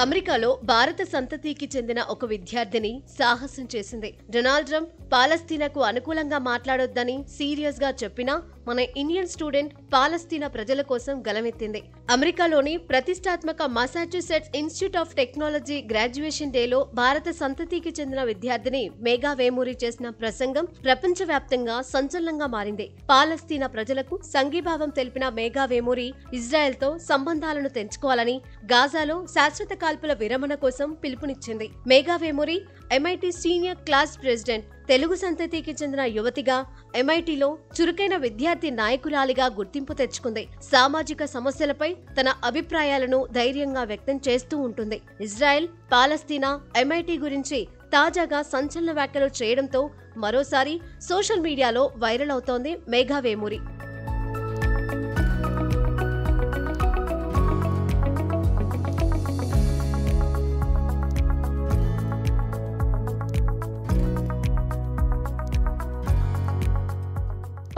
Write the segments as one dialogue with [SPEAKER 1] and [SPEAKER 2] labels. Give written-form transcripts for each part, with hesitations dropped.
[SPEAKER 1] అమెరికాలో భారత సంతతికి చెందిన ఒక విద్యార్థిని సాహసం చేసింది. డొనాల్డ్ ట్రంప్ పాలస్తీనాకు అనుకూలంగా మాట్లాడొద్దని సీరియస్ గా చెప్పినా మన ఇండియన్ స్టూడెంట్ పాలస్తీనా ప్రజల కోసం గలమెత్తింది. అమెరికాలోని ప్రతిష్టాత్మక Massachusetts institute of technology graduation డేలో భారత సంతతికి చెందిన విద్యార్థిని మేఘా వేమూరి చేసిన ప్రసంగం ప్రపంచవ్యాప్తంగా సంచలనంగా మారింది. పాలస్తీనా ప్రజలకు సంఘీభావం తెలిపిన మేఘా వేమూరి ఇజ్రాయెల్తో సంబంధాలను తెంచుకోవాలని, గాజాలో శాశ్వత కాల్పుల విరమణ కోసం పిలుపునిచ్చింది. Megha Vemuri MIT senior class president. Telugu సంతతికి చెందిన యువతిగా ఎంఐటిలో చురుకైన విద్యార్థి నాయకురాలిగా గుర్తింపు తెచ్చుకుంది. సామాజిక సమస్యలపై తన అభిప్రాయాలను ధైర్యంగా వ్యక్తం చేస్తూ ఉంటుంది. ఇజ్రాయెల్, పాలస్తీనా, ఎంఐటి గురించి తాజాగా సంచలన వ్యాఖ్యలు చేయడంతో మరోసారి సోషల్ మీడియాలో వైరల్ అవుతోంది మేఘా వేమూరి.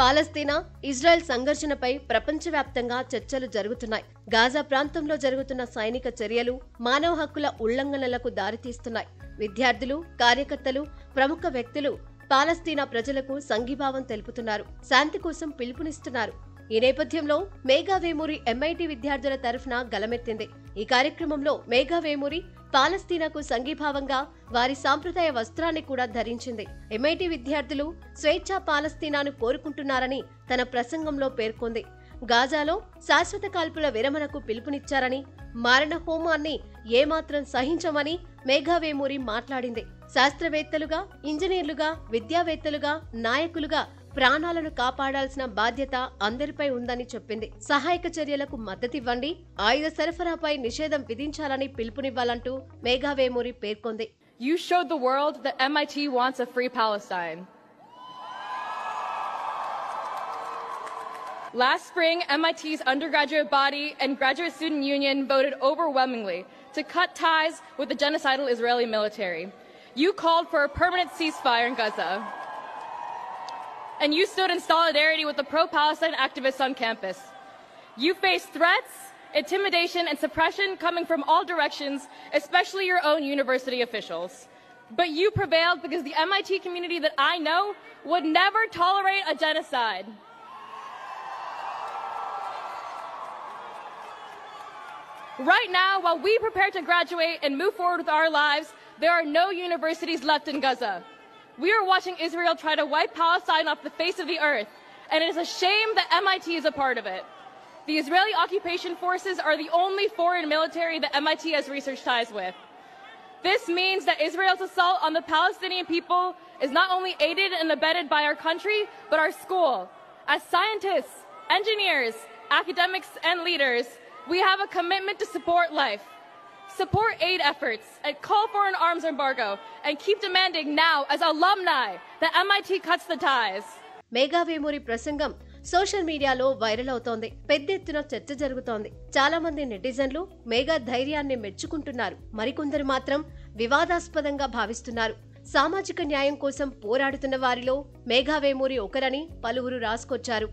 [SPEAKER 1] పాలస్తీనా, ఇజ్రాయెల్ సంఘర్షణపై ప్రపంచవ్యాప్తంగా చర్చలు జరుగుతున్నాయి. గాజా ప్రాంతంలో జరుగుతున్న సైనిక చర్యలు మానవ హక్కుల ఉల్లంఘనలకు దారితీస్తున్నాయి. విద్యార్థులు, కార్యకర్తలు, ప్రముఖ వ్యక్తులు పాలస్తీనా ప్రజలకు సంఘీభావం తెలుపుతున్నారు, శాంతి కోసం పిలుపునిస్తున్నారు. ఈ నేపథ్యంలో మేఘా వేమూరి ఎంఐటి విద్యార్థుల తరఫున గలమెత్తింది. ఈ కార్యక్రమంలో మేఘా వేమూరి పాలస్తీనాకు సంఘీభావంగా వారి సాంప్రదాయ వస్త్రాన్ని కూడా ధరించింది. ఎంఐటి విద్యార్థులు స్వేచ్ఛా పాలస్తీనాను కోరుకుంటున్నారని తన ప్రసంగంలో పేర్కొంది. గాజాలో శాశ్వత కాల్పుల విరమణకు పిలుపునిచ్చారని, మారణ హోమాన్ని ఏమాత్రం సహించమని మేఘా వేమూరి మాట్లాడింది. శాస్త్రవేత్తలుగా, ఇంజనీర్లుగా, విద్యావేత్తలుగా, నాయకులుగా ప్రాణాలను కాపాడాల్సిన బాధ్యత అందరిపై ఉందని చెప్పింది. సహాయక చర్యలకు మద్దతివ్వండి, ఆయుధ సరఫరాపై నిషేధం విధించాలని పిలుపునివ్వాలంటూ మేఘా వేమూరి పేర్కొంది.
[SPEAKER 2] You showed the world that MIT wants a free Palestine. Last spring, MIT's undergraduate body and graduate student union voted overwhelmingly to cut ties with the genocidal Israeli military. You called for a permanent ceasefire in Gaza. And you stood in solidarity with the pro-Palestine activists on campus. You faced threats, intimidation, and suppression coming from all directions, especially your own university officials. But you prevailed because the MIT community that I know would never tolerate a genocide. Right now, while we prepare to graduate and move forward with our lives, there are no universities left in Gaza. We are watching Israel try to wipe Palestine off the face of the earth, and it is a shame that MIT is a part of it. The Israeli occupation forces are the only foreign military that MIT has research ties with. This means that Israel's assault on the Palestinian people is not only aided and abetted by our country, but our school. As scientists, engineers, academics, and leaders, we have a commitment to support life, support aid efforts, and call for an arms embargo, and keep demanding now as alumni that MIT cuts the ties.
[SPEAKER 1] Megha Vemuri ప్రసంగం social మీడియాలో viral అవుతోంది. పెద్ద ఎత్తున చర్చ జరుగుతోంది. చాలా మంది నెటిజన్లు మేఘా ధైర్యాన్ని మెచ్చుకుంటున్నారు. మరికొందరు మాత్రం వివాదాస్పదంగా భావిస్తున్నారు. సామాజిక న్యాయం కోసం పోరాడుతున్న వారిలో మేఘా వేమూరి ఒకరని పలువురు రాసుకొచ్చారు.